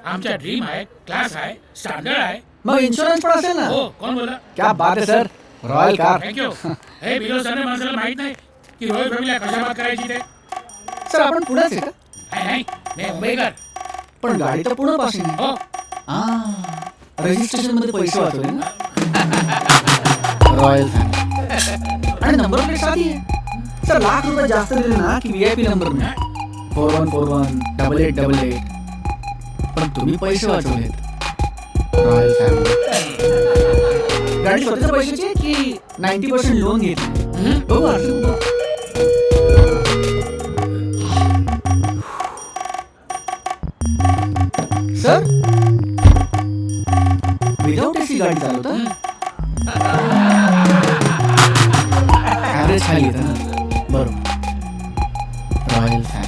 आमचा ड्रीम आहे, क्लास आहे, स्टँडर्ड आहे. मग इन्शुरन्स पण असेल ना. हो, कोण बोला? क्या बात आहे सर. Royal car. थँक्यू. हे बिलो सरने माणसाला माहित नाही की रॉयल फॅमिली कशा बात करायची ते. सर आपण पुण्याच आहे का. नाही मी मुंबईकर. पण गाडी तर पुणे पासून. हो रजिस्ट्रेशन मध्ये पैसे वाचवले ना. रॉयल फॅमिली आणि नंबर प्लेट साधी आहे सर. ₹1,00,000 जास्त दिले ना की VIP नंबर मिळेल. 4141 8888. पण तुम्ही पैसे वाचवलेत. Royal family. गाडी स्वतःच्या पैशाची आहे की 90% लोन घेतली. बघू असं. सर विदाउट AC गाडी चालवता. ॲव्हरेज खाली येतं ना. बरोबर. Royal family.